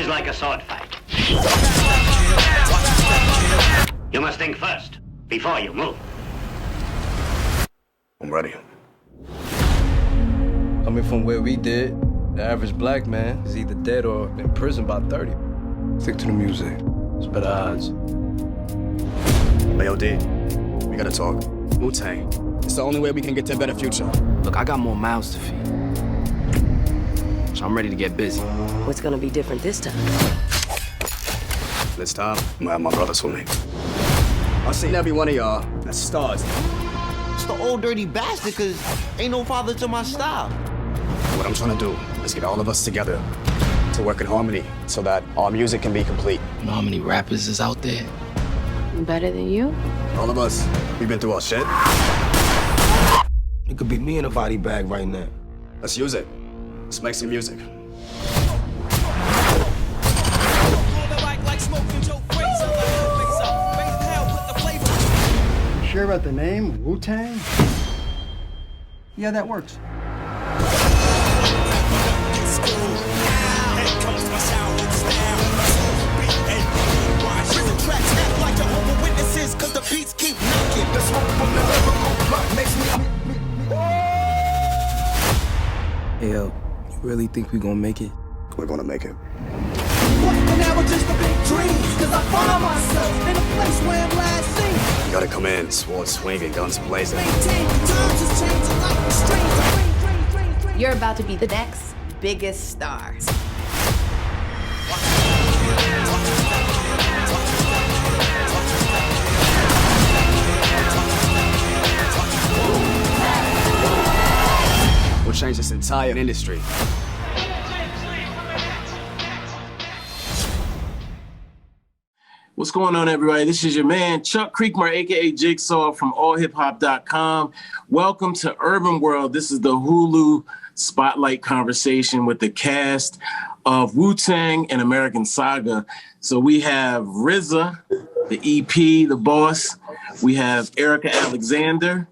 is like a sword fight. You must think first, before you move. I'm ready. Coming from where we did, the average black man is either dead or in prison by 30. Stick to the music. It's better odds. Hey, OD, we gotta talk. Wu-Tang. It's the only way we can get to a better future. Look, I got more mouths to feed. So I'm ready to get busy. What's gonna be different this time? This time, I'm gonna have my brothers with me. I'll see every one of y'all as stars. It's the old dirty bastard, cause ain't no father to my style. What I'm trying to do is get all of us together to work in harmony so that our music can be complete. You know how many rappers is out there? Better than you? All of us, we've been through our shit. It could be me in a body bag right now. Let's use it. Let's make some music. Sure about the name, Wu-Tang? Yeah, that works. Hey, yo, you really think we gonna make it? We're gonna make it. You gotta come in, sword swinging, guns blazing. You're about to be the next biggest star. We'll change this entire industry. What's going on, everybody? This is your man, Chuck Creekmur, a.k.a. Jigsaw from AllHipHop.com. Welcome to Urbanworld. This is the Hulu Spotlight conversation with the cast of Wu-Tang and American Saga. So we have RZA, the EP, the boss. We have Ericka Alexander.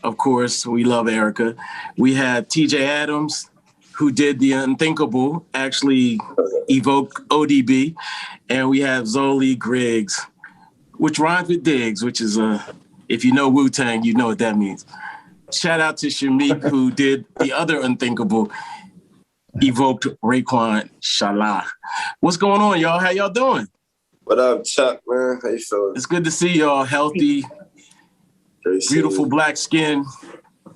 Of course, we love Ericka. We have TJ Adams, who did the unthinkable, actually evoke ODB. And we have Zolee Griggs, which rhymes with Diggs, which is, if you know Wu-Tang, you know what that means. Shout out to Shameik, who did the other unthinkable, evoked Raekwon, Shala. What's going on, y'all? How y'all doing? What up, Chuck, man? How you feeling? It's good to see y'all healthy, beautiful black skin.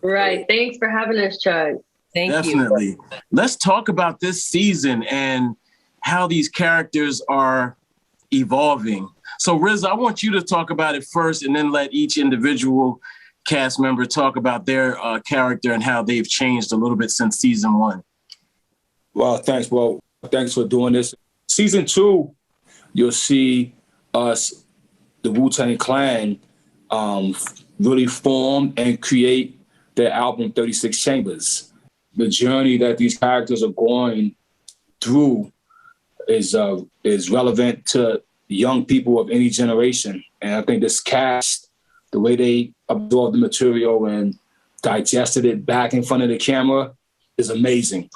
Right. Thanks for having us, Chuck. Thank you. Definitely. Let's talk about this season and how these characters are evolving. So RZA, I want you to talk about it first and then let each individual cast member talk about their character and how they've changed a little bit since season one. Well, thanks. Well, thanks for doing this. Season 2, you'll see us, the Wu-Tang Clan, really form and create their album 36 Chambers. The journey that these characters are going through is relevant to young people of any generation. And I think this cast, the way they absorbed the material and digested it back in front of the camera is amazing.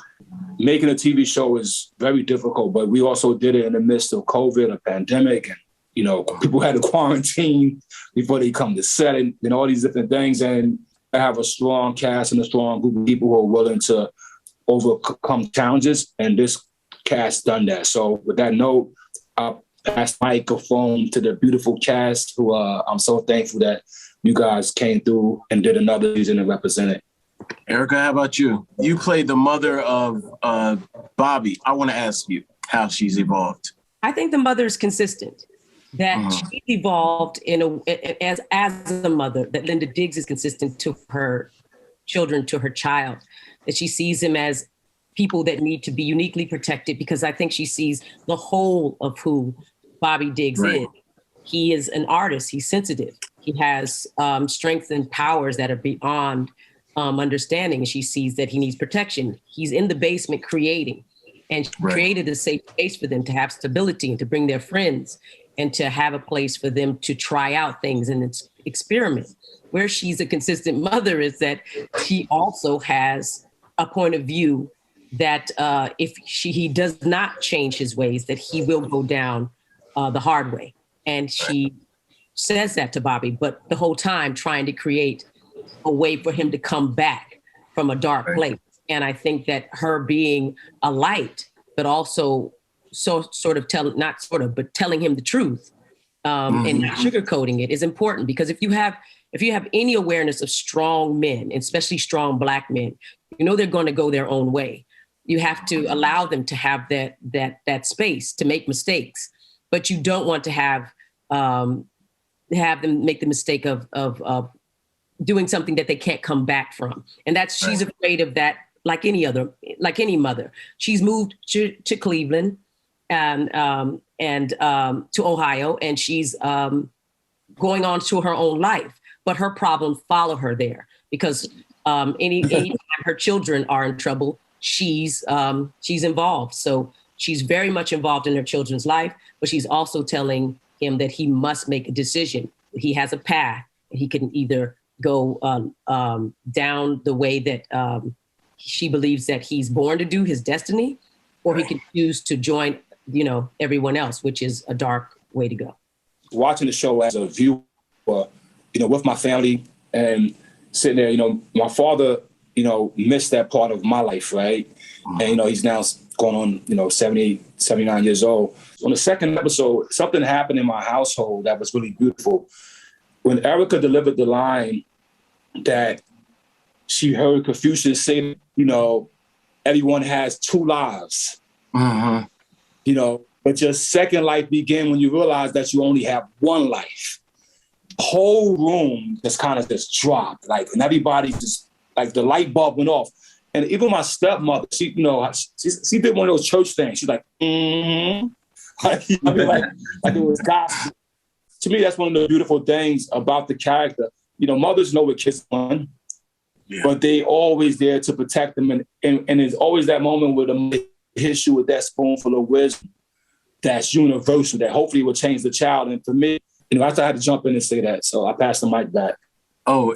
Making a TV show is very difficult, but we also did it in the midst of COVID, a pandemic, and people had to quarantine before they come to set and all these different things. And I have a strong cast and a strong group of people who are willing to overcome challenges, and this cast done that. So with that note, I'll pass the microphone to the beautiful cast who I'm so thankful that you guys came through and did another season and represented. Ericka, how about you? You played the mother of Bobby. I want to ask you how she's evolved. I think the mother is consistent. That she evolved as a mother, that Linda Diggs is consistent to her children, to her child, that she sees them as people that need to be uniquely protected, because I think she sees the whole of who Bobby Diggs is. He is an artist, he's sensitive. He has strengths and powers that are beyond understanding. And she sees that he needs protection. He's in the basement creating, and she created a safe space for them to have stability and to bring their friends and to have a place for them to try out things and experiment. Where she's a consistent mother is that she also has a point of view that if he does not change his ways, that he will go down the hard way. And she says that to Bobby, but the whole time trying to create a way for him to come back from a dark place. And I think that her being a light, but also telling him the truth and not sugarcoating it is important, because if you have any awareness of strong men, especially strong Black men, you know they're going to go their own way. You have to allow them to have that space to make mistakes, but you don't want to have them make the mistake of doing something that they can't come back from. And she's afraid of that, like any mother. She's moved to Cleveland and to Ohio, and she's going on to her own life. But her problems follow her there, because anytime her children are in trouble, she's involved. So she's very much involved in her children's life, but she's also telling him that he must make a decision. He has a path, and he can either go down the way that she believes that he's born to do, his destiny, or he can choose to join, everyone else, which is a dark way to go. Watching the show as a viewer, with my family and sitting there, my father, missed that part of my life, right? And, he's now going on, 70, 79 years old. On the second episode, something happened in my household that was really beautiful. When Ericka delivered the line that she heard Confucius say, everyone has two lives, but your second life begins when you realize that you only have one life. The whole room just kind of just dropped, and everybody just, the light bulb went off. And even my stepmother, she did one of those church things. She's like, like it was gospel. To me, that's one of the beautiful things about the character. Mothers know what kids want, but they always there to protect them. And there's always that moment where the mother hits you with that spoonful of wisdom that's universal, that hopefully will change the child. And for me, I had to jump in and say that. So I passed the mic back. Oh,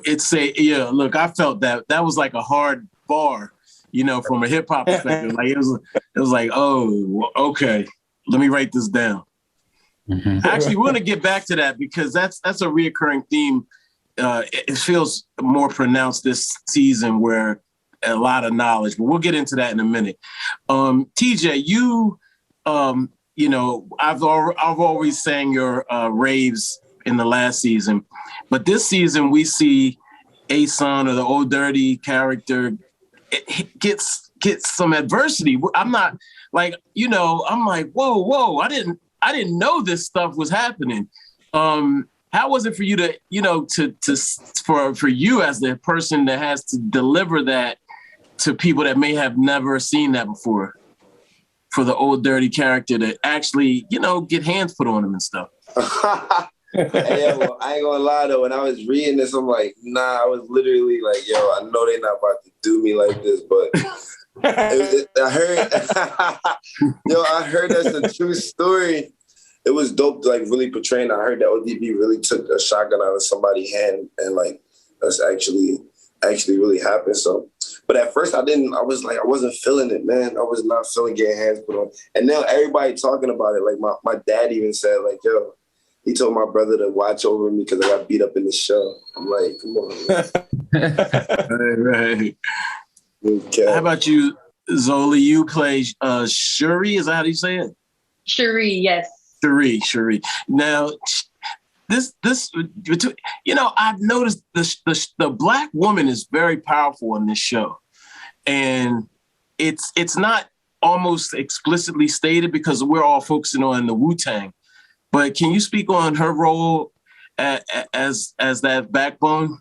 look, I felt that was like a hard bar, from a hip hop perspective. Like it was like, oh, okay, let me write this down. Actually, we're gonna get back to that, because that's a reoccurring theme. It feels more pronounced this season, where a lot of knowledge, but we'll get into that in a minute. TJ, I've always sang your raves in the last season, but this season we see A-Son, or the Old Dirty character, it gets some adversity. I'm not like, I'm like, whoa, I didn't know this stuff was happening. How was it for you to for you as the person that has to deliver that to people that may have never seen that before, for the Old Dirty character to actually, get hands put on him and stuff? Hey, well, I ain't gonna lie though, when I was reading this, I'm like, nah, I was literally like, I know they're not about to do me like this, but I heard that's a true story. It was dope to really portraying. I heard that ODB really took a shotgun out of somebody's hand, and that's actually really happened. So, but at first I wasn't feeling it, man. I was not feeling getting hands put on. And now everybody talking about it. Like my dad even said, he told my brother to watch over me because I got beat up in the show. I'm like, come on, man. Right. Okay. How about you, Zolee? You play Shuri. Is that how you say it? Shuri, yes. Shuri. Now, this, I've noticed the Black woman is very powerful in this show, and it's not almost explicitly stated because we're all focusing on the Wu-Tang. But can you speak on her role as that backbone?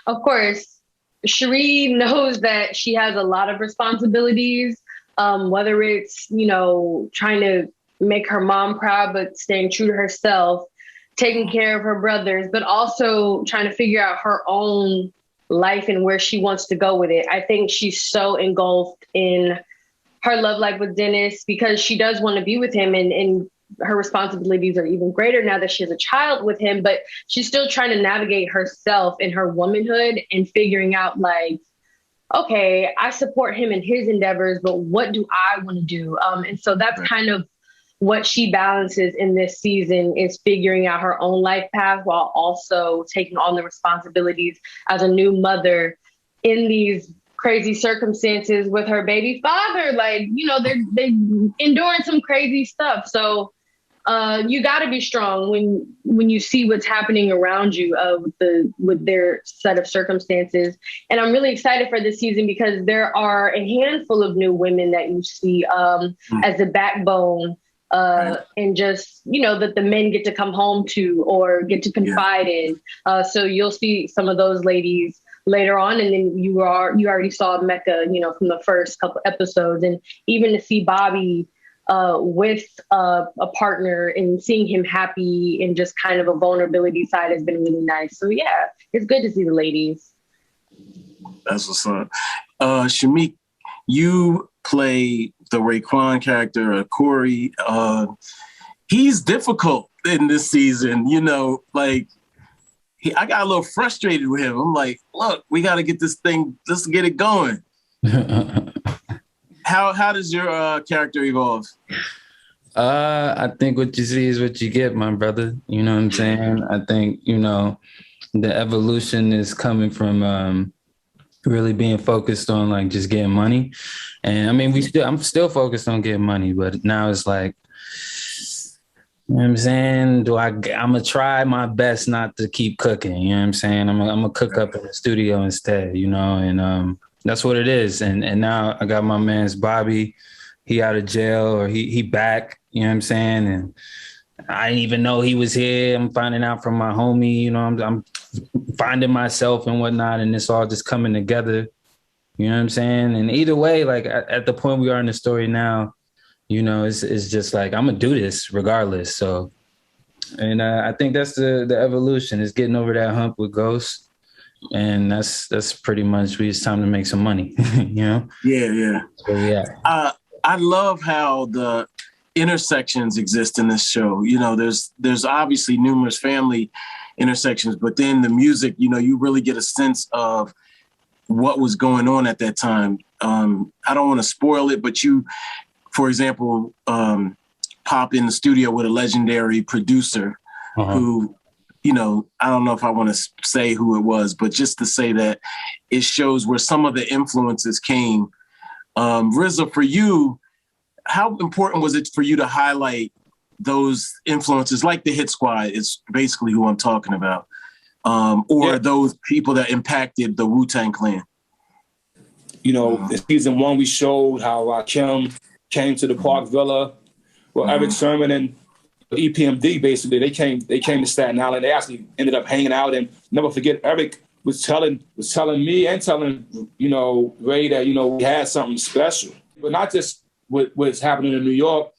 Of course. Shuri knows that she has a lot of responsibilities, whether it's, trying to make her mom proud, but staying true to herself, taking care of her brothers, but also trying to figure out her own life and where she wants to go with it. I think she's so engulfed in her love life with Dennis because she does want to be with him, and her responsibilities are even greater now that she has a child with him, but she's still trying to navigate herself and her womanhood and figuring out okay, I support him in his endeavors, but what do I want to do? And so that's kind of what she balances in this season, is figuring out her own life path while also taking on the responsibilities as a new mother in these crazy circumstances with her baby father. Like, you know, they're enduring some crazy stuff. So you got to be strong when you see what's happening around you with their set of circumstances. And I'm really excited for this season because there are a handful of new women that you see as the backbone, and just, you know, that the men get to come home to or get to confide in. So you'll see some of those ladies later on, and then you already saw Mecca, you know, from the first couple episodes, and even to see Bobby with a partner and seeing him happy and just kind of a vulnerability side has been really nice. So yeah, it's good to see the ladies. That's what's up. Shameik, you play the Raekwon character, Corey. He's difficult in this season, you know, like I got a little frustrated with him. I'm like, look, we got to get this thing, let's get it going. How does your character evolve? I think what you see is what you get, my brother. You know what I'm saying? I think, you know, the evolution is coming from really being focused on like just getting money. And I mean, I'm still focused on getting money, but now it's like, you know what I'm saying? I'm gonna try my best not to keep cooking. You know what I'm saying? I'm gonna cook up in the studio instead, you know, and that's what it is. And now I got my man's Bobby. He out of jail, or he back, you know what I'm saying? And I didn't even know he was here. I'm finding out from my homie, you know, I'm finding myself and whatnot, and it's all just coming together. You know what I'm saying? And either way, like at the point we are in the story now, you know, it's just like, I'm gonna do this regardless. So, and I think that's the evolution, is getting over that hump with Ghost. And that's pretty much, it's time to make some money, you know? Yeah. So, yeah. I love how the intersections exist in this show. You know, there's obviously numerous family intersections, but then the music, you know, you really get a sense of what was going on at that time. I don't want to spoil it, but you, for example, pop in the studio with a legendary producer who, you know, I don't know if I want to say who it was, but just to say that it shows where some of the influences came. RZA, for you, how important was it for you to highlight those influences, like the Hit Squad is basically who I'm talking about, or those people that impacted the Wu-Tang Clan? You know, in season 1, we showed how Kim came to the Park Villa. Well, Eric Sermon and EPMD, basically, they came to Staten Island. They actually ended up hanging out, and never forget, Eric was telling me and telling, you know, Ray that, you know, we had something special, but not just what's happening in New York.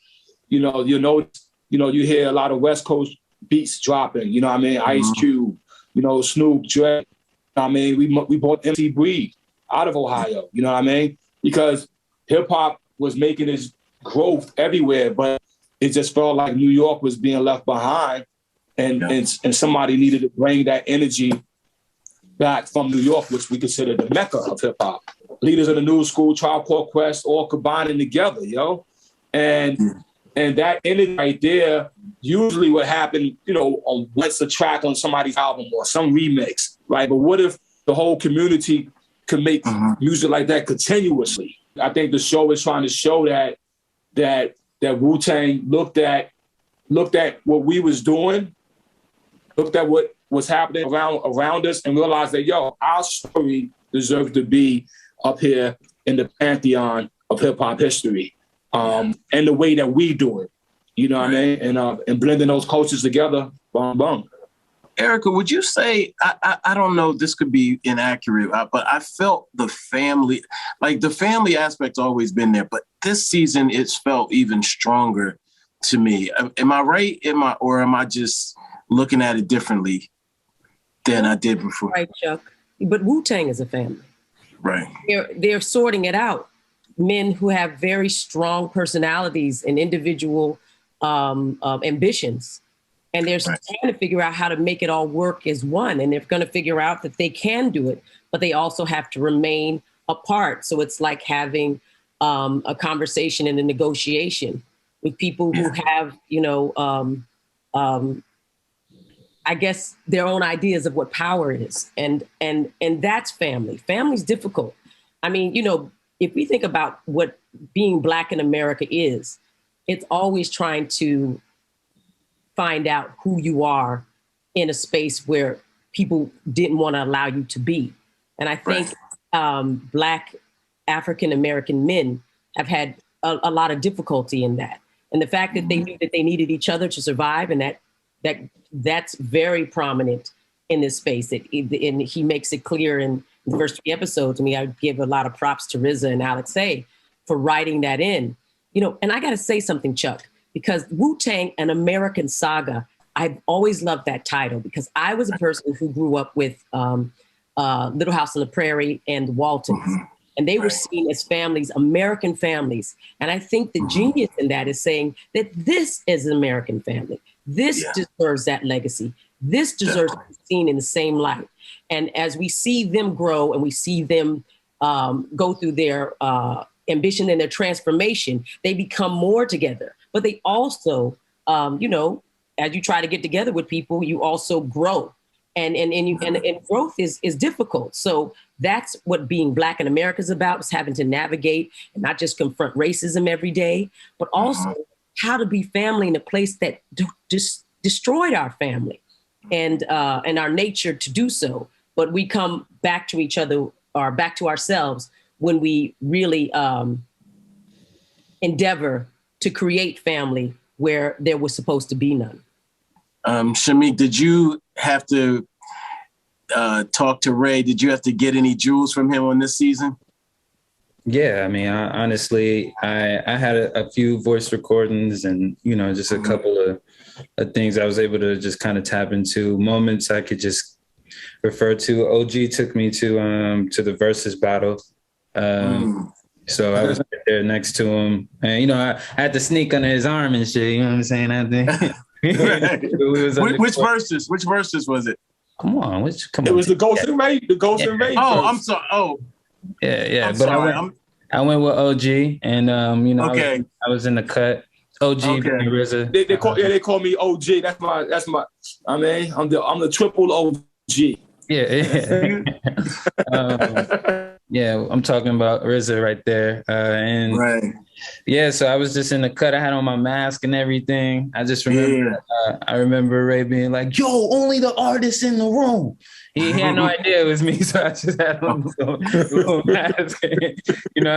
You know, you hear a lot of West Coast beats dropping. You know what I mean? Ice Cube, you know, Snoop, Dre. You know what I mean? We bought MC Breed out of Ohio. You know what I mean? Because hip hop was making its growth everywhere, but it just felt like New York was being left behind, and somebody needed to bring that energy back from New York, which we consider the mecca of hip hop. Leaders of the New School, Tribe Called Quest, all combining together, yo. And that energy right there, usually what happened, you know, on what's a track on somebody's album or some remix, right? But what if the whole community could make music like that continuously? I think the show is trying to show that Wu-Tang looked at what we was doing, looked at what was happening around us, and realized that, yo, our story deserves to be up here in the pantheon of hip hop history, and the way that we do it. You know what I mean? And blending those cultures together, boom, boom. Ericka, would you say, I don't know, this could be inaccurate, but I felt the family aspect's always been there, but this season it's felt even stronger to me. Am I right? Or am I just looking at it differently than I did before? Right, Chuck. But Wu-Tang is a family. Right. They're sorting it out. Men who have very strong personalities and individual ambitions. And they're trying to figure out how to make it all work as one. And they're going to figure out that they can do it, but they also have to remain apart. So it's like having a conversation and a negotiation with people who have, I guess their own ideas of what power is. And that's family. Family's difficult. I mean, if we think about what being Black in America is, it's always trying to find out who you are in a space where people didn't want to allow you to be. And I think Black African-American men have had a lot of difficulty in that. And the fact that they knew that they needed each other to survive, and that's very prominent in this space. And he makes it clear in the first 3 episodes. I mean, I give a lot of props to RZA and Alex A for writing that in. And I got to say something, Chuck, because Wu-Tang, an American Saga, I've always loved that title because I was a person who grew up with Little House on the Prairie and the Waltons. And they were seen as families, American families. And I think the genius in that is saying that this is an American family. This deserves that legacy. This deserves to be seen in the same light. And as we see them grow and we see them go through their ambition and their transformation, they become more together. But they also, as you try to get together with people, you also grow. And growth is difficult. So that's what being Black in America is about, is having to navigate and not just confront racism every day, but also how to be family in a place that just destroyed our family and our nature to do so. But we come back to each other or back to ourselves when we really endeavor to create family where there was supposed to be none. Shameik, did you have to talk to Ray? Did you have to get any jewels from him on this season? Yeah, I mean, honestly, I had a few voice recordings and, just a couple of things I was able to just kind of tap into, moments I could just refer to. OG took me to the Versus battle. So I was right there next to him. And, I had to sneak under his arm and shit, you know what I'm saying? I think. Which verses was it? Come on. It was the Ghost and Ray. The Ghost and Ray. Oh, I'm sorry. Oh. Yeah. But I went with OG and, okay. I was in the cut. OG and RZA. They call me OG. That's my I'm the triple OG. Yeah. I'm talking about RZA right there. So I was just in the cut. I had on my mask and everything. I just remember, I remember Ray being like, "Yo, only the artists in the room." He had no idea it was me, so I just had on the little mask. I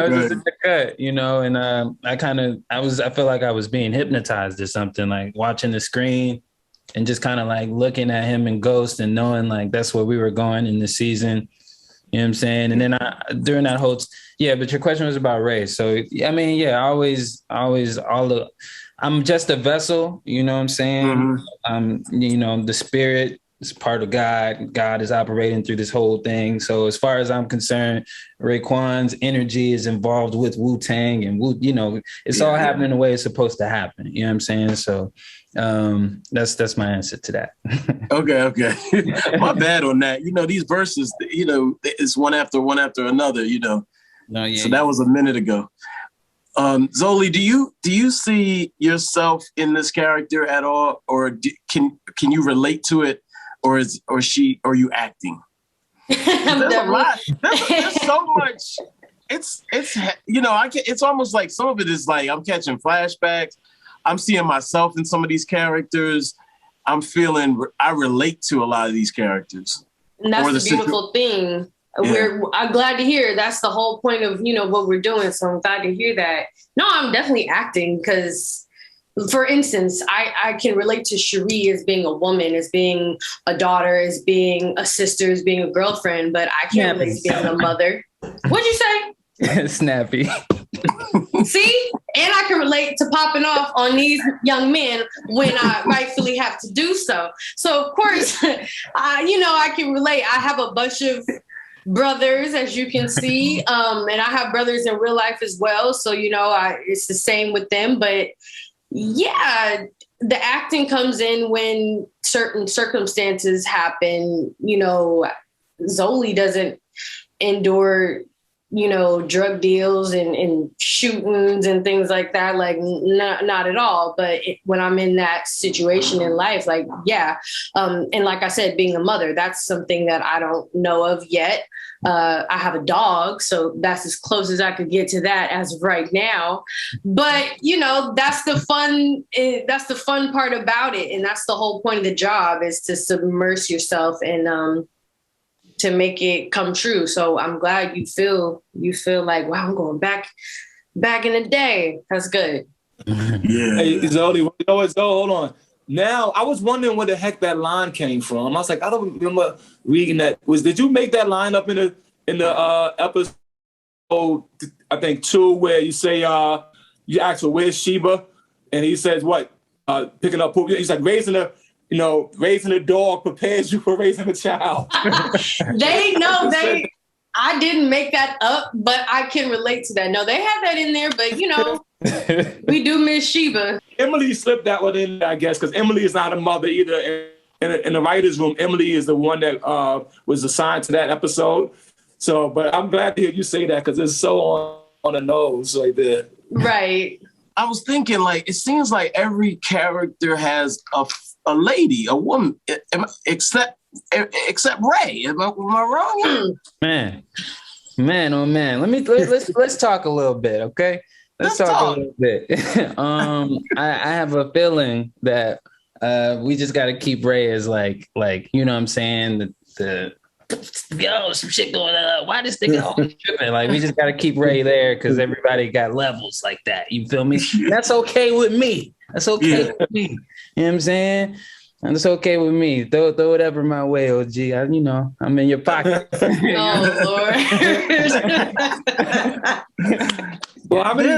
was just in the cut, and I felt like I was being hypnotized or something, like watching the screen and just kind of like looking at him and Ghost and knowing like that's where we were going in the season. You know what I'm saying? And then during that whole, but your question was about Ray. So, I mean, I'm just a vessel, you know what I'm saying? The spirit is part of God. God is operating through this whole thing. So as far as I'm concerned, Raekwon's energy is involved with Wu-Tang and it's all happening the way it's supposed to happen. You know what I'm saying? So that's my answer to that. Okay. My bad on that. These verses, it's one after another, No, yeah. So that was a minute ago. Zolee, do you see yourself in this character at all, or can you relate to it, or are you acting? There's a lot. There's so much. It's almost like some of it is like I'm catching flashbacks. I'm seeing myself in some of these characters. I'm feeling I relate to a lot of these characters. And that's the beautiful thing. I'm glad to hear. That's the whole point of, what we're doing. So I'm glad to hear that. No, I'm definitely acting because, for instance, I can relate to Cherie as being a woman, as being a daughter, as being a sister, as being a girlfriend, but I can't relate to being a mother. What'd you say? Snappy. See? And I can relate to popping off on these young men when I rightfully have to do so. So, of course, I can relate. I have a bunch of brothers, as you can see, and I have brothers in real life as well. So, it's the same with them. But, yeah, the acting comes in when certain circumstances happen. Zolee doesn't endure drug deals and shootings and things like that. Like not at all. But when I'm in that situation in life, like, yeah. And like I said, being a mother, that's something that I don't know of yet. I have a dog, so that's as close as I could get to that as of right now. But, that's the fun part about it. And that's the whole point of the job, is to submerge yourself and to make it come true. So I'm glad you feel like, wow, I'm going back in the day. That's good. Yeah. Hey, Zolee, hold on. Now, I was wondering where the heck that line came from. I was like, I don't remember reading that. Did you make that line up in the episode, I think 2, where you say, you ask for where's Sheba? And he says, what? Picking up poop. He's like, raising a dog prepares you for raising a child. I didn't make that up, but I can relate to that. No, they have that in there, but we do miss Sheba. Emily slipped that one in, I guess, because Emily is not a mother either. In the writer's room, Emily is the one that was assigned to that episode. So, but I'm glad to hear you say that, because it's so on the nose right there. Right. I was thinking, like, it seems like every character has a lady, a woman, except Ray. Am I wrong here? Man, oh man. Let's talk a little bit, okay? Let's talk a little bit. I have a feeling that we just got to keep Ray as like you know what I'm saying, some shit going on. Why this thing always tripping? Like, we just got to keep Ray there, because everybody got levels like that. You feel me? That's okay with me. That's okay with me. You know what I'm saying? And it's okay with me. Throw whatever my way, OG. I'm in your pocket. Oh, Lord. Well, how many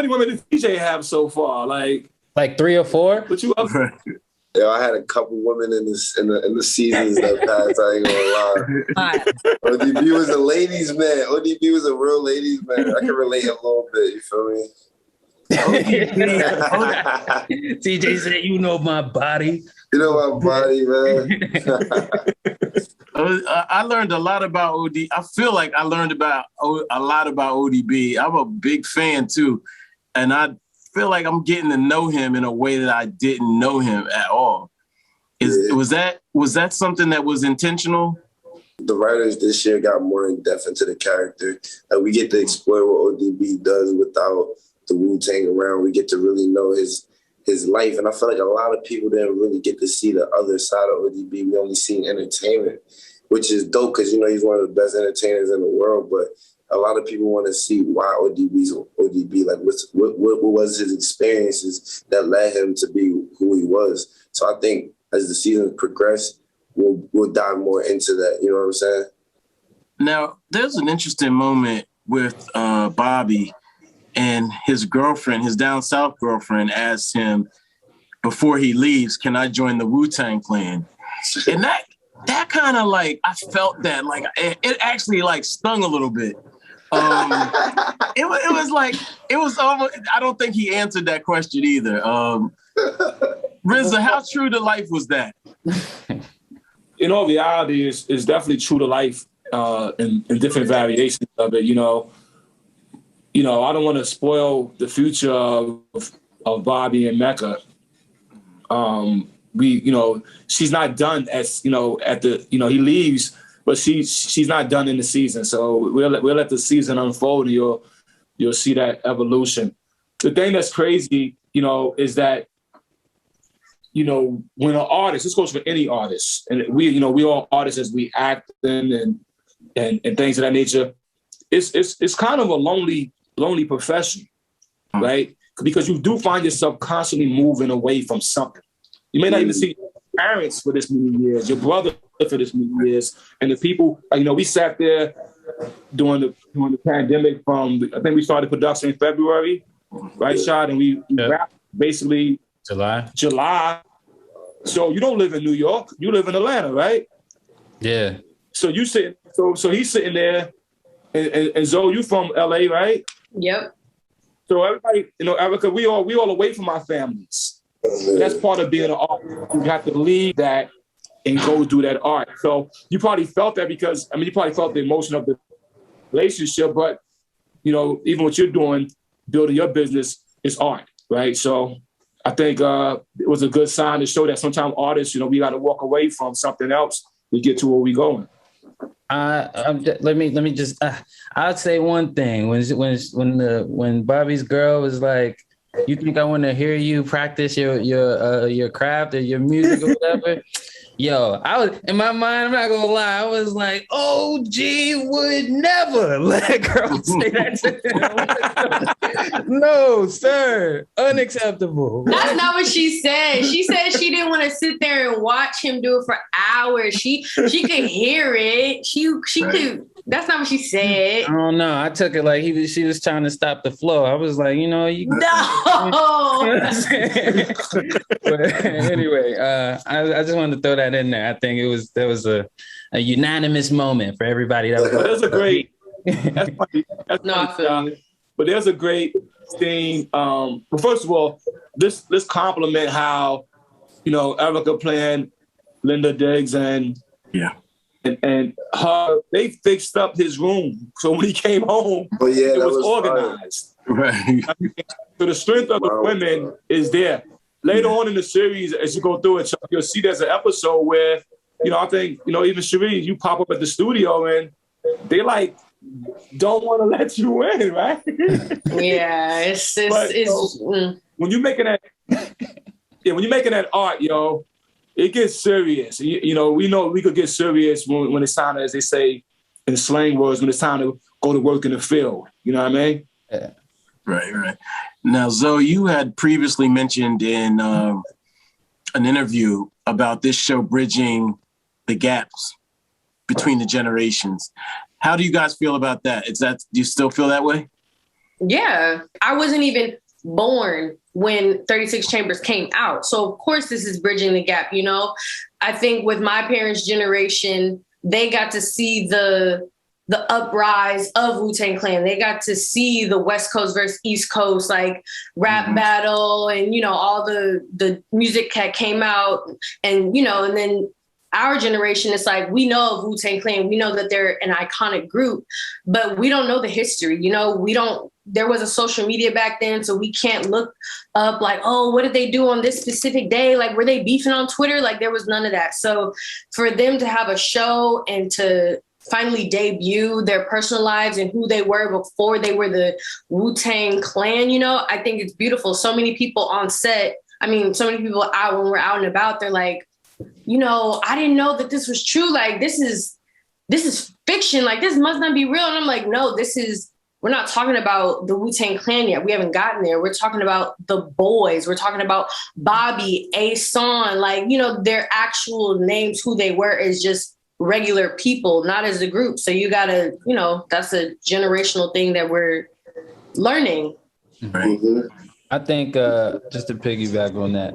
women did TJ have so far? Like 3 or 4? What you up for? Yo, I had a couple women in the seasons that passed. I ain't gonna lie. ODB was a ladies' man. ODB was a real ladies' man. I can relate a little bit. You feel me? TJ said, "You know my body." You know my body, man. I learned a lot about OD. I feel like I learned a lot about ODB. I'm a big fan too, and I feel like I'm getting to know him in a way that I didn't know him at all. Was that something that was intentional? The writers this year got more in depth into the character. We get to explore what ODB does without the Wu-Tang around. We get to really know his life. And I feel like a lot of people didn't really get to see the other side of ODB. We only seen entertainment, which is dope, because, he's one of the best entertainers in the world. But a lot of people want to see why ODB's ODB. Like, what was his experiences that led him to be who he was? So I think as the seasons progress, we'll dive more into that. You know what I'm saying? Now, there's an interesting moment with Bobby, and his girlfriend, his down south girlfriend, asked him before he leaves, "Can I join the Wu-Tang Clan?" And that kind of like, I felt that like it actually like stung a little bit. It was almost, I don't think he answered that question either. RZA, how true to life was that? In all reality, is definitely true to life in different variations of it. I don't want to spoil the future of Bobby and Mecca. She's not done he leaves, but she's not done in the season. So we'll let the season unfold, and you'll see that evolution. The thing that's crazy, is that, when an artist, this goes for any artist, and we all artists as we act and things of that nature, it's kind of a lonely profession, right? Because you do find yourself constantly moving away from something. You may not even see your parents for this many years, your brother for this many years, and the people. We sat there during the pandemic. I think we started production in February, right, Shad, and we wrapped basically July. So you don't live in New York, you live in Atlanta, right? Yeah. So you sit. So he's sitting there, and Zoe, you from LA, right? Yep. So everybody, Ericka, we all away from our families. That's part of being an artist. You have to leave that and go do that art. So you probably felt that because, you probably felt the emotion of the relationship, but, you know, even what you're doing, building your business is art, right? So I think it was a good sign to show that sometimes artists, you know, we got to walk away from something else to get to where we going. Let me just. I'd say one thing when Bobby's girl was like, "You think I want to hear you practice your craft or your music or whatever?" Yo, I was in my mind. I'm not gonna lie. I was like, "OG would never let a girl say that to him." No, sir, unacceptable. That's not what she said. She said she didn't want to sit there and watch him do it for hours. She could hear it. She could. That's not what she said. I don't know. I took it like she was trying to stop the flow. I was like, you know, you. No. But anyway, I just wanted to throw that in there. I think there was a unanimous moment for everybody. That was a great. That's funny. I feel you. But there's a great thing. Well, first of all, let's compliment how, you know, Ericka playing Linda Diggs and her, they fixed up his room. So when he came home, it was organized. Right. So the strength of the women is there. Later on in the series, as you go through it, you'll see there's an episode where, you know, I think, you know, even Cherie, you pop up at the studio and they like don't want to let you in, right? Yeah, it's when you're making that art, yo, it gets serious. You know we could get serious when it's time, as they say in slang words, when it's time to go to work in the field. You know what I mean? Yeah. Right. Now, Zoe, you had previously mentioned in an interview about this show bridging the gaps between the generations. How do you guys feel about that? Do you still feel that way? Yeah, I wasn't even born when 36 Chambers came out. So of course this is bridging the gap, you know? I think with my parents' generation, they got to see the uprise of Wu-Tang Clan. They got to see the West Coast versus East Coast, like rap battle and, you know, all the music that came out and, you know, and then our generation, it's like, we know of Wu-Tang Clan. We know that they're an iconic group, but we don't know the history. You know, there was a social media back then, so we can't look up like, oh, what did they do on this specific day? Like, were they beefing on Twitter? Like, there was none of that. So for them to have a show and to finally debut their personal lives and who they were before they were the Wu-Tang Clan, you know, I think it's beautiful. So many people on set, so many people out when we're out and about, they're like, you know, I didn't know that this was true. Like, this is fiction. Like, this must not be real. And I'm like, no, we're not talking about the Wu-Tang Clan yet. We haven't gotten there. We're talking about the boys. We're talking about Bobby, A-Son, like, you know, their actual names, who they were is just regular people, not as a group. So you gotta, you know, that's a generational thing that we're learning. Right. I think just to piggyback on that,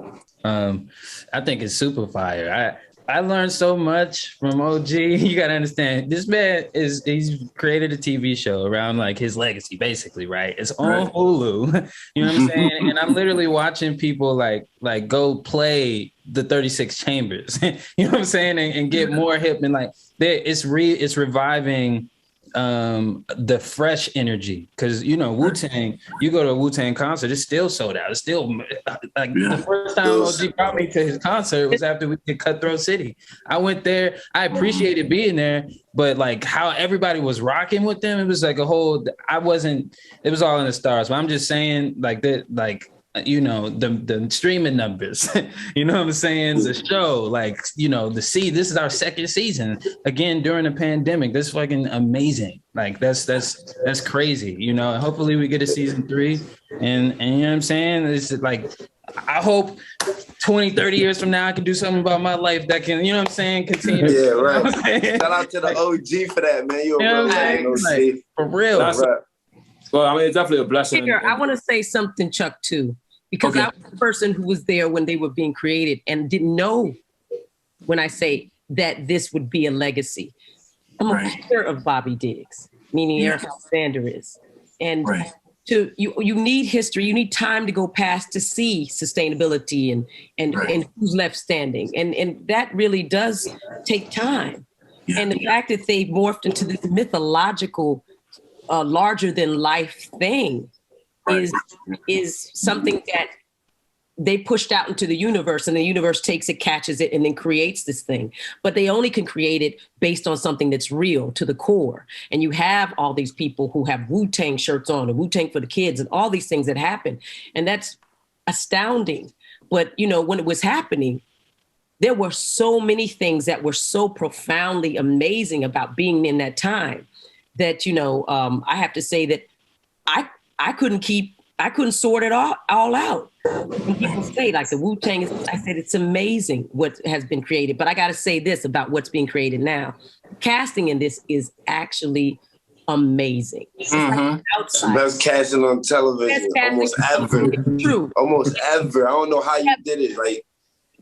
I think it's super fire. I learned so much from OG. You gotta understand, this man he's created a TV show around like his legacy, basically, right? It's on Hulu. You know what I'm saying? And I'm literally watching people like go play the 36 Chambers. You know what I'm saying? And get more hip and like it's reviving the fresh energy, because you know Wu-Tang, you go to a Wu-Tang concert, it's still sold out. It's still like the first time OG brought me to his concert was after we did Cutthroat City. I went there, I appreciated being there, but like how everybody was rocking with them, it was like it was all in the stars. But I'm just saying like that, like, you know, the streaming numbers, you know what I'm saying? The show, like, you know, this is our second season again during the pandemic. That's fucking amazing. Like that's crazy, you know. Hopefully we get a season 3 and you know what I'm saying? It's like, I hope 20, 30 years from now I can do something about my life that can, you know what I'm saying, continue. Yeah, right. Shout out to the OG for that, man. You're a real man, like, for real. Well, I mean, it's definitely a blessing. I want to say something, Chuck, too, because I was the person who was there when they were being created and didn't know when I say that this would be a legacy. I'm a peer of Bobby Diggs, meaning Ericka Alexander is. And you need history, you need time to go past to see sustainability and who's left standing. And that really does take time. Yeah. And the fact that they've morphed into this mythological a larger than life thing is something that they pushed out into the universe, and the universe takes it, catches it, and then creates this thing. But they only can create it based on something that's real to the core. And you have all these people who have Wu-Tang shirts on, and Wu-Tang for the kids, and all these things that happen. And that's astounding. But, you know, when it was happening, there were so many things that were so profoundly amazing about being in that time that, you know, I have to say that I couldn't sort it all out. When people say like the Wu-Tang, I said, it's amazing what has been created. But I got to say this about what's being created now. Casting in this is actually amazing. It's like best casting on television almost ever. True. Almost ever. I don't know how you did it. Like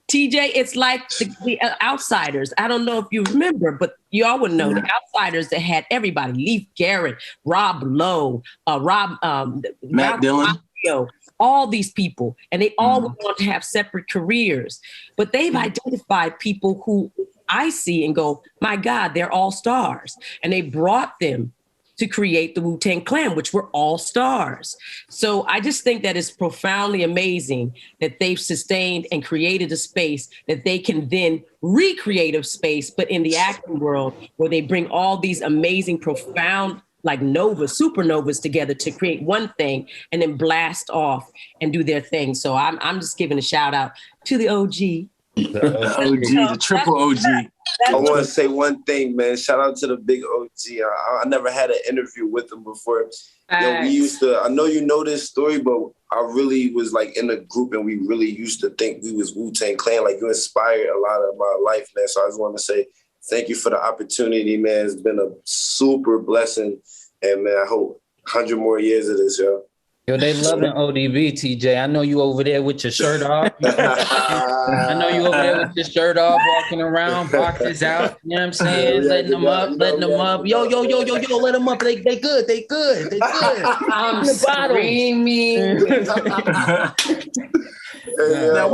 TJ, it's like the Outsiders. I don't know if you remember, but you all would know the Outsiders that had everybody: Leif Garrett, Rob Lowe, Matt Dillon. All these people, and they all went on to have separate careers, but they've identified people who I see and go, my God, they're all stars. And they brought them to create the Wu-Tang Clan, which were all stars. So I just think that it's profoundly amazing that they've sustained and created a space that they can then recreate a space, but in the acting world, where they bring all these amazing, profound, like supernovas together to create one thing and then blast off and do their thing. So I'm just giving a shout out to the OG. The triple OG. I want to say one thing, man. Shout out to the big OG. I never had an interview with him before. Yo, I know you know this story, but I really was like in a group and we really used to think we was Wu-Tang Clan. Like you inspired a lot of my life, man. So I just want to say thank you for the opportunity, man. It's been a super blessing. And man, I hope 100 more years of this, yo. Yo, they loving ODB, TJ. I know you over there with your shirt off. I know you over there with your shirt off, walking around, boxes out. You know what I'm saying? Letting them up. Yo, let them up. They good. I'm screaming. Now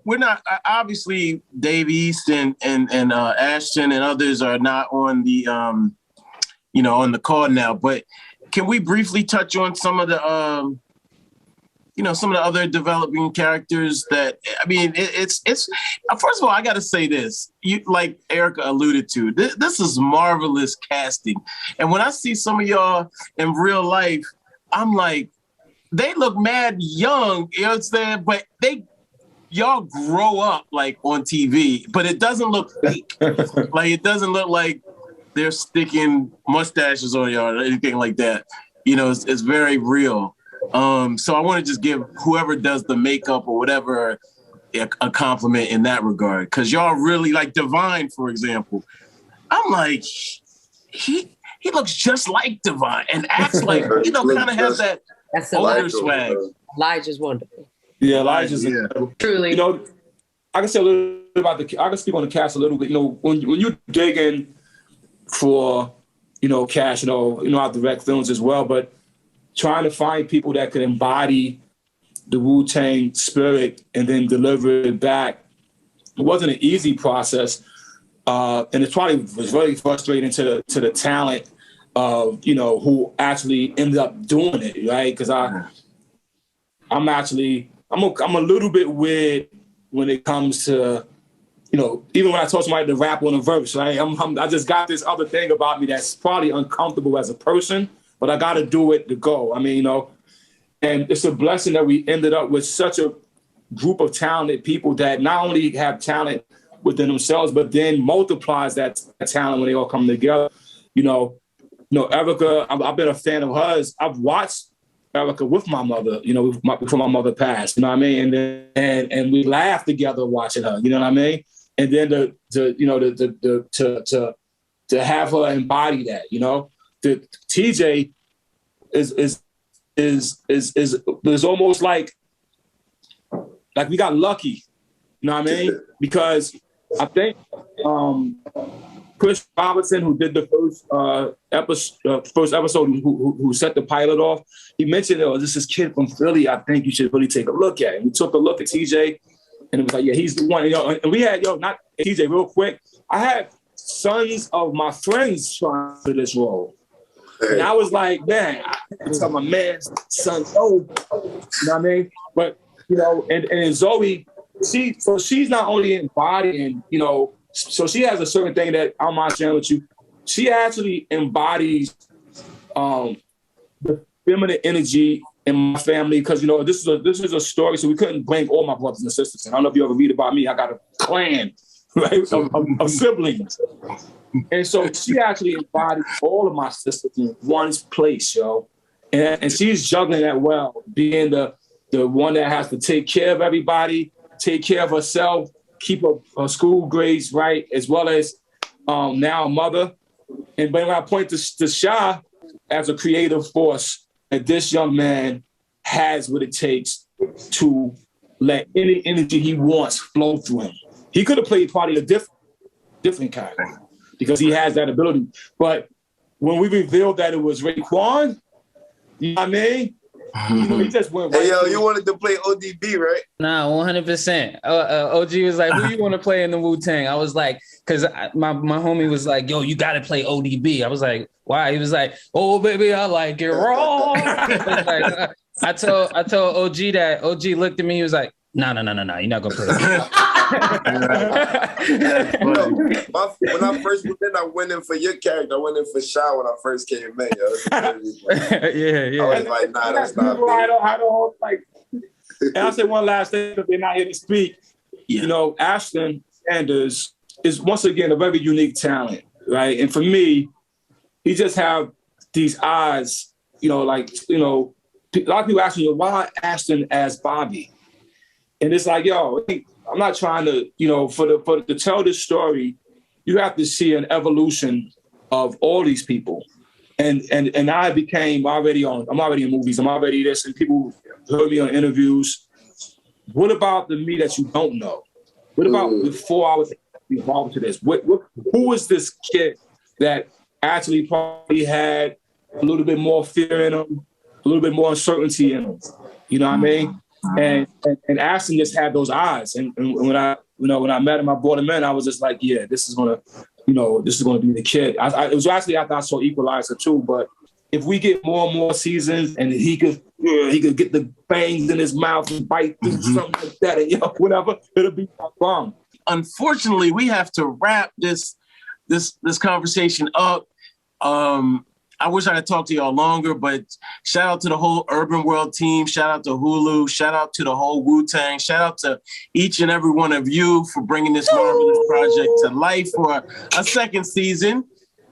we're not obviously Dave East and Ashton and others are not on the on the call now, but can we briefly touch on some of the some of the other developing characters that, I mean, it's first of all, I got to say this, like Ericka alluded to, this is marvelous casting. And when I see some of y'all in real life, I'm like, they look mad young, you know what I'm saying? But y'all grow up like on TV, but it doesn't look fake. Like, it doesn't look like they're sticking mustaches on y'all or anything like that. You know, it's very real. So I want to just give whoever does the makeup or whatever a compliment in that regard. Because y'all really, like Divine, for example, I'm like, he looks just like Divine and acts like, kind of has that older swag. Elijah's wonderful. Yeah, Elijah's truly. You know, I can say a little bit about I can speak on the cast a little bit. You know, when you dig in for, cast, I direct films as well, but trying to find people that could embody the Wu-Tang spirit and then deliver it back, it wasn't an easy process. And it probably was really frustrating to the talent of, who actually ended up doing it, right? Because I'm a little bit weird when it comes to, even when I told somebody to rap on a verse, right? I just got this other thing about me that's probably uncomfortable as a person, but I got to do it to go. I mean, and it's a blessing that we ended up with such a group of talented people that not only have talent within themselves, but then multiplies that talent when they all come together. Ericka, I've been a fan of hers. I've watched Ericka with my mother, before my mother passed, you know what I mean? And we laughed together watching her, you know what I mean? And then to have her embody that, the TJ is almost like we got lucky, you know what I mean? Because I think Chris Robinson, who did the first episode, who set the pilot off, he mentioned, this is kid from Philly, I think you should really take a look at. And we took a look at TJ, and it was like, yeah, he's the one. And we had, not TJ, real quick, I had sons of my friends trying for this role. And I was like, man, I tell my man's son, no, you know what I mean? But, you know, and Zolee, she's not only embodying, you know, so she has a certain thing that I don't mind sharing with you. She actually embodies the feminine energy in my family, because, you know, this is a story, so we couldn't bring all my brothers and sisters in. I don't know if you ever read about me. I got a clan, right, of siblings. And so she actually embodies all of my sisters in one place, yo. And she's juggling that well, being the one that has to take care of everybody, take care of herself, keep her school grades right, as well as now a mother. And when I point to Sha as a creative force, that this young man has what it takes to let any energy he wants flow through him. He could have played probably a different character because he has that ability. But when we revealed that it was Raekwon, you know what I mean? You know, he just went right. Hey, yo, you wanted to play ODB, right? Nah, 100%. OG was like, who you want to play in the Wu-Tang? I was like, because my homie was like, yo, you got to play ODB. I was like, why? He was like, oh, baby, I like it raw. I told OG that. OG looked at me. He was like, no, you're not going to play it. When I first went in, I went in for your character. I went in for Sha when I first came in. Yeah. I was like, nah, that's not me. I don't like. And I'll say one last thing because they're not here to speak. You know, Ashton Sanders is once again a very unique talent, right? And for me, he just have these eyes, you know, like, you know, a lot of people ask me, why Ashton as Bobby? And it's like, yo, I'm not trying to, you know, to tell this story, you have to see an evolution of all these people. And I became I'm already in movies, I'm already this, and people heard me on interviews. What about the me that you don't know? What about before I was involved to this? Who was this kid that actually probably had a little bit more fear in him, a little bit more uncertainty in him? You know what I mean? And Ashton just had those eyes. And when I met him, I brought him in, I was just like, yeah, this is gonna be the kid. It was actually after I saw Equalizer too, but if we get more and more seasons and he could get the fangs in his mouth and bite through something like that, and whatever, it'll be fun. Unfortunately, we have to wrap this conversation up. I wish I could talk to y'all longer, but shout out to the whole Urban World team. Shout out to Hulu. Shout out to the whole Wu-Tang. Shout out to each and every one of you for bringing this marvelous project to life for a second season.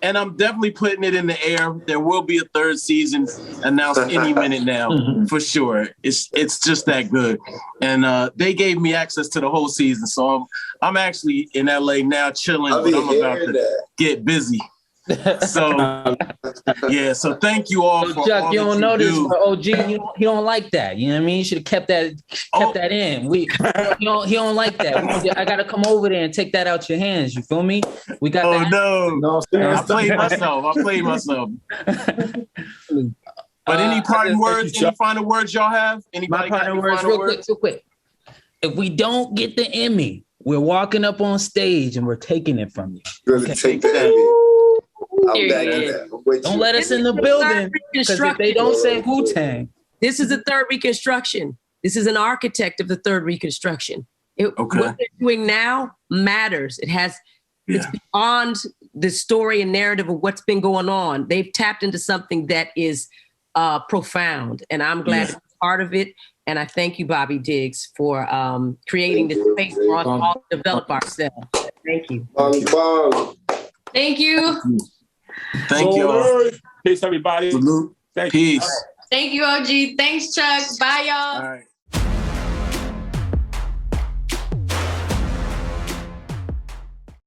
And I'm definitely putting it in the air. There will be a third season announced any minute now, for sure. It's just that good. And they gave me access to the whole season. So I'm actually in LA now chilling, but I'm about to get busy. So yeah, so thank you all. So Chuck, you don't know this, but OG, he don't like that. You know what I mean? You should have kept that in. He don't like that. I gotta come over there and take that out your hands. You feel me? We got. No, I played myself. But any parting words? Any final words y'all have? Anybody got any final words? Real quick. If we don't get the Emmy, we're walking up on stage and we're taking it from you. You're gonna take the Emmy. Don't let us in the building because if they don't say Wu-Tang. This is the third reconstruction. This is an architect of the third reconstruction. What they're doing now matters. It's beyond the story and narrative of what's been going on. They've tapped into something that is profound, and I'm glad to be part of it. And I thank you, Bobby Diggs, for creating this space for us all to develop ourselves. Thank you. Thank you. Thank you. Peace, everybody. Peace. Thank you, OG. Thanks, Chuck. Bye, y'all. All right.